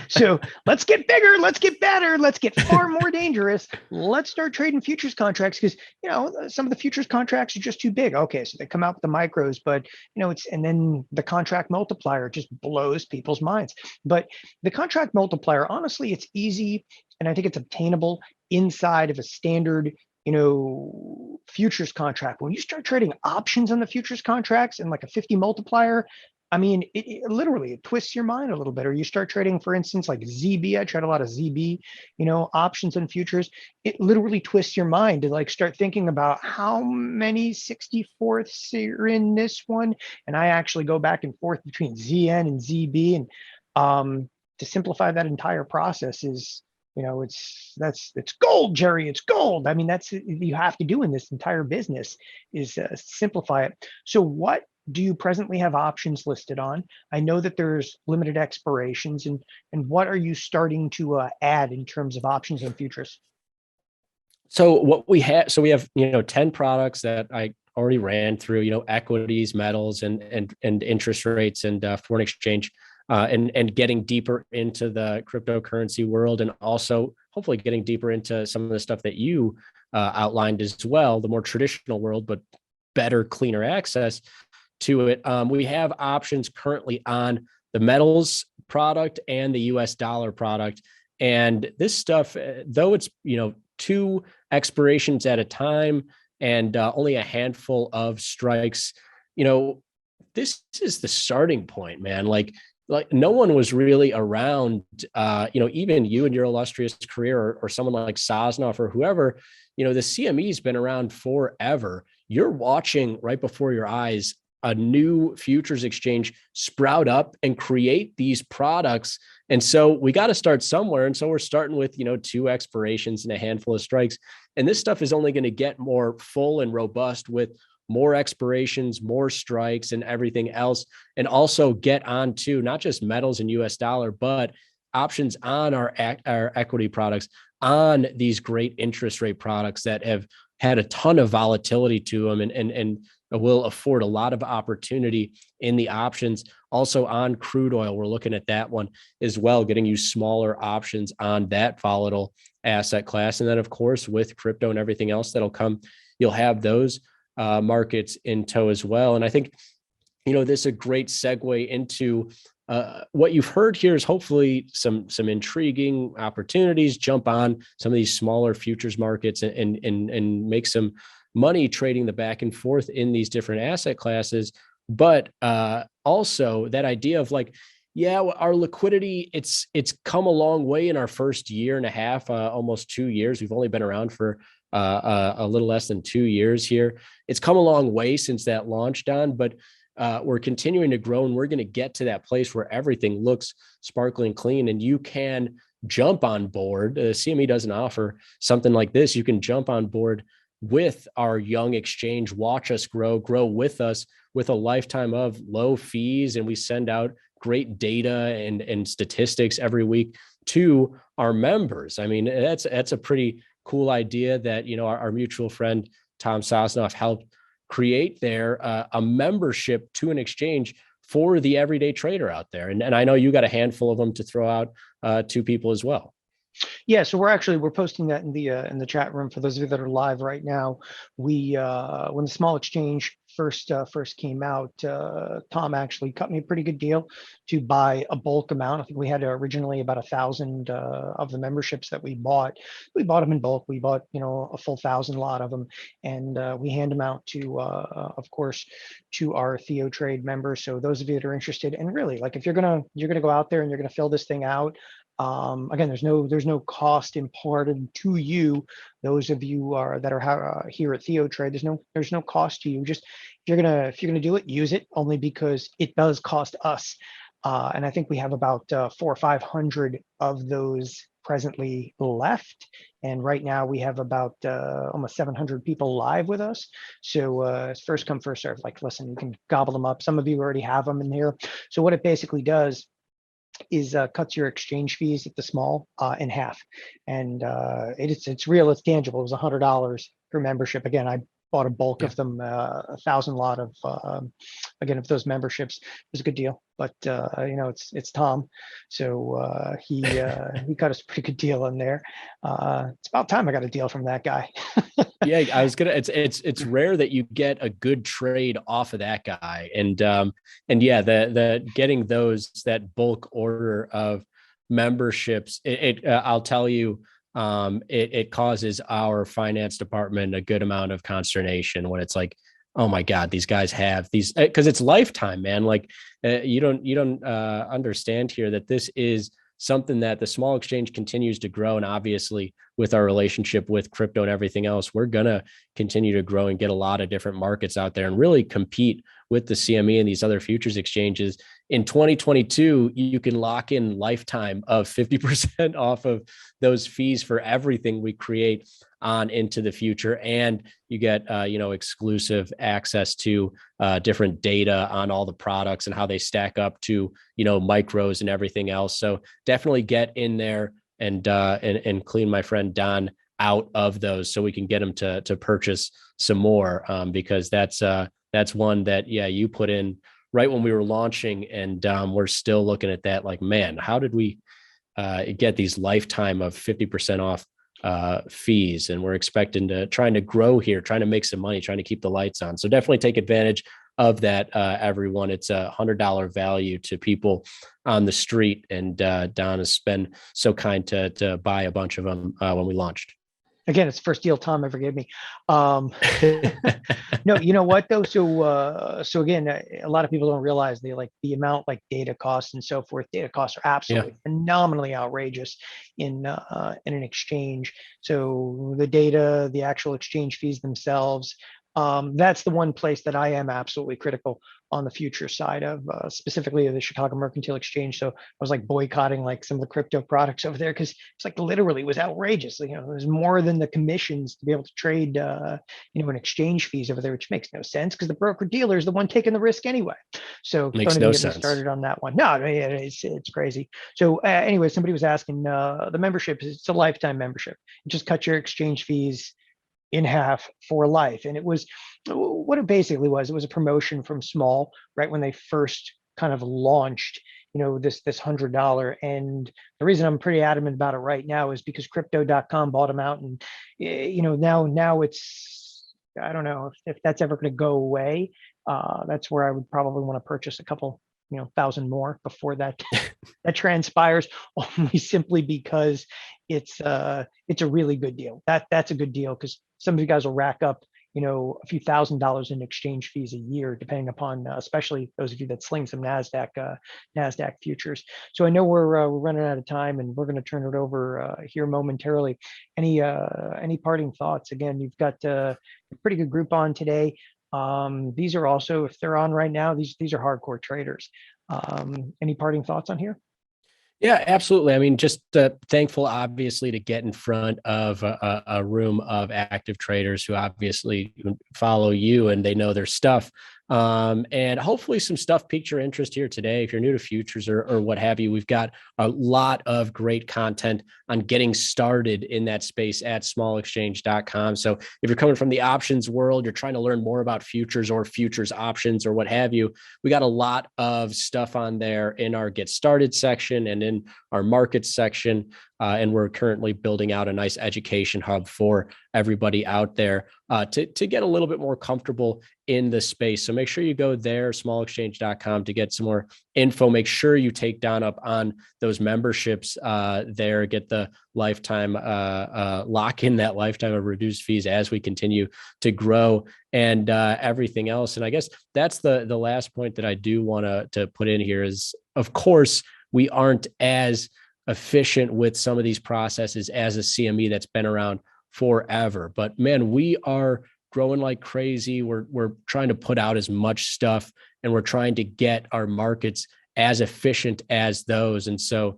So let's get bigger, let's get better, let's get far more dangerous. Let's start trading futures contracts, because some of the futures contracts are just too big. Okay, so they come out with the micros, but and then the contract multiplier just blows people's minds. But the contract multiplier, honestly, it's easy, and I think it's obtainable inside of a standard futures contract. When you start trading options on the futures contracts and like a 50 multiplier, I mean, it literally twists your mind a little bit. Or you start trading, for instance, like ZB. I trade a lot of ZB, options and futures. It literally twists your mind to like start thinking about how many 64ths are in this one. And I actually go back and forth between ZN and ZB. And to simplify that entire process is, it's gold, Jerry. It's gold. I mean, that's you have to do in this entire business is simplify it. So what do you presently have options listed on? I know that there's limited expirations, and what are you starting to add in terms of options and futures? So what we have, so we have, 10 products that I already ran through, equities, metals, and interest rates, and foreign exchange, and getting deeper into the cryptocurrency world, and also hopefully getting deeper into some of the stuff that you outlined as well, the more traditional world, but better, cleaner access to it. We have options currently on the metals product and the US dollar product. And this stuff, though it's, two expirations at a time and only a handful of strikes, this is the starting point, man. Like no one was really around, even you and your illustrious career, or someone like Sosnoff or whoever, the CME's been around forever. You're watching right before your eyes a new futures exchange sprout up and create these products. And so we got to start somewhere. And so we're starting with, two expirations and a handful of strikes. And this stuff is only going to get more full and robust with more expirations, more strikes, and everything else. And also get on to not just metals and US dollar, but options on our equity products, on these great interest rate products that have had a ton of volatility to them, and will afford a lot of opportunity in the options. Also on crude oil, we're looking at that one as well, getting you smaller options on that volatile asset class. And then, of course, with crypto and everything else that'll come, you'll have those markets in tow as well. And I think, this is a great segue into what you've heard here is hopefully some intriguing opportunities. Jump on some of these smaller futures markets and make some money trading the back and forth in these different asset classes. But also that idea of like, yeah, our liquidity, it's come a long way in our first year and a half, almost 2 years. We've only been around for a little less than 2 years here. It's come a long way since that launch, Don, but we're continuing to grow, and we're going to get to that place where everything looks sparkling clean and you can jump on board. CME doesn't offer something like this. You can jump on board with our young exchange, watch us grow with us with a lifetime of low fees. And we send out great data and statistics every week to our members. I mean, that's a pretty cool idea that, our mutual friend, Tom Sosnoff, helped create there, a membership to an exchange for the everyday trader out there. And I know you got a handful of them to throw out to people as well. Yeah, so we're posting that in the chat room for those of you that are live right now. We when the small exchange first came out, Tom actually cut me a pretty good deal to buy a bulk amount. I think we had originally about 1,000 of the memberships that we bought. We bought them in bulk. We bought a full 1,000 lot of them, and we hand them out to of course to our TheoTrade members. So those of you that are interested, and really, like, if you're gonna go out there and you're gonna fill this thing out. Again, there's no cost imparted to you. Those of you that are here at TheoTrade, there's no cost to you. Just if you're gonna do it, use it only because it does cost us. And I think we have about 400 or 500 of those presently left. And right now we have about almost 700 people live with us. So it's first come, first serve. Like, listen, you can gobble them up. Some of you already have them in here. So what it basically does is cuts your exchange fees at the small in half, and it's real, it's tangible. It was $100 per membership. Again, I bought a bulk of them, 1,000 lot of again of those memberships. It was a good deal, but it's Tom, so he got us a pretty good deal in there. It's about time I got a deal from that guy. Yeah, I was gonna. It's rare that you get a good trade off of that guy, and yeah, the getting that bulk order of memberships, I'll tell you, it causes our finance department a good amount of consternation when it's like, oh my God, these guys have these, because it's lifetime, man. Like you don't understand here that this is something that the small exchange continues to grow. And obviously with our relationship with crypto and everything else, we're going to continue to grow and get a lot of different markets out there and really compete with the CME and these other futures exchanges in 2022, you can lock in lifetime of 50% off of those fees for everything we create on into the future. And you get, exclusive access to different data on all the products and how they stack up to, micros and everything else. So definitely get in there and clean my friend Don out of those so we can get him to purchase some more, because that's one that, you put in right when we were launching, and we're still looking at that like, man, how did we get these lifetime of 50% off fees? And we're trying to grow here, trying to make some money, trying to keep the lights on. So definitely take advantage of that, everyone. It's $100 value to people on the street, and Don has been so kind to buy a bunch of them when we launched. Again, it's the first deal Tom ever gave me. No, you know what though? So again, a lot of people don't realize the amount like data costs and so forth. Data costs are absolutely phenomenally outrageous in an exchange. So the data, the actual exchange fees themselves, that's the one place that I am absolutely critical on the future side of specifically of the Chicago Mercantile Exchange. So I was like boycotting like some of the crypto products over there because it's like literally was outrageous. There's more than the commissions to be able to trade, an exchange fees over there, which makes no sense because the broker dealer is the one taking the risk anyway. So Makes don't no even get me sense. started on that one. No, I mean, it's crazy. So anyway, somebody was asking the membership, it's a lifetime membership. Just cut your exchange fees in half for life. And it was what it basically was. It was a promotion from Small, right when they first kind of launched, this $100. And the reason I'm pretty adamant about it right now is because crypto.com bought them out. And, now it's, I don't know if that's ever going to go away. That's where I would probably want to purchase a couple, thousand more before that that transpires, only simply because it's a really good deal. That's a good deal because some of you guys will rack up, a few $1,000s in exchange fees a year, depending upon, especially those of you that sling some Nasdaq futures. So I know we're running out of time, and we're going to turn it over here momentarily. Any parting thoughts? Again, you've got a pretty good group on today. These are also, if they're on right now, these are hardcore traders. Any parting thoughts on here? Yeah, absolutely. I mean, just thankful, obviously, to get in front of a room of active traders who obviously follow you and they know their stuff. And hopefully some stuff piqued your interest here today. If you're new to futures or what have you, we've got a lot of great content on getting started in that space at smallexchange.com. So if you're coming from the options world, you're trying to learn more about futures or futures options or what have you, we got a lot of stuff on there in our Get Started section and in our markets section. And we're currently building out a nice education hub for everybody out there to get a little bit more comfortable in the space. So make sure you go there, smallexchange.com, to get some more info. Make sure you take Don up on those memberships there, get the lifetime, lock in that lifetime of reduced fees as we continue to grow and everything else. And I guess that's the last point that I do want to put in here is, of course, we aren't as efficient with some of these processes as a CME that's been around forever. But man, we are growing like crazy. We're trying to put out as much stuff, and we're trying to get our markets as efficient as those. And so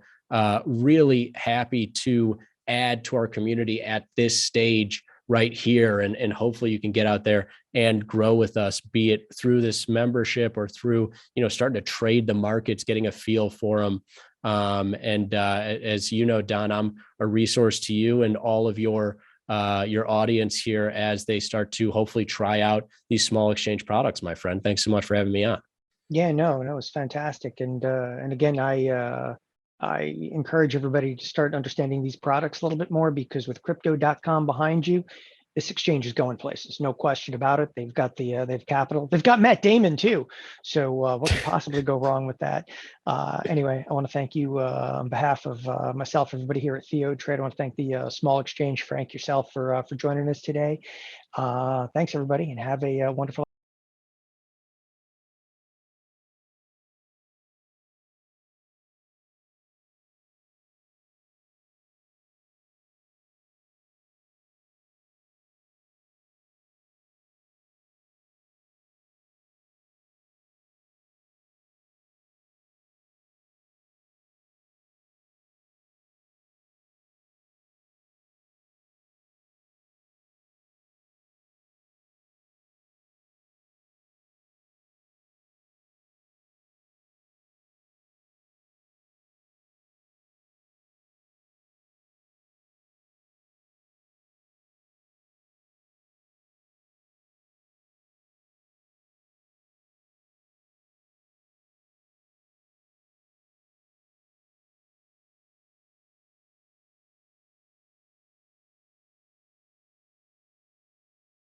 really happy to add to our community at this stage right here. And hopefully you can get out there and grow with us, be it through this membership or through, starting to trade the markets, getting a feel for them. As you know, Don, I'm a resource to you and all of your audience here as they start to hopefully try out these small exchange products, my friend. Thanks so much for having me on. Yeah, no, it's fantastic. And again, I encourage everybody to start understanding these products a little bit more, because with crypto.com behind you, this exchange is going places, no question about it. They've got they've capital, they've got Matt Damon too. So what could possibly go wrong with that? Anyway, I want to thank you on behalf of myself, everybody here at TheoTrade. I want to thank the Small Exchange, Frank, yourself for joining us today. Thanks everybody, and have a wonderful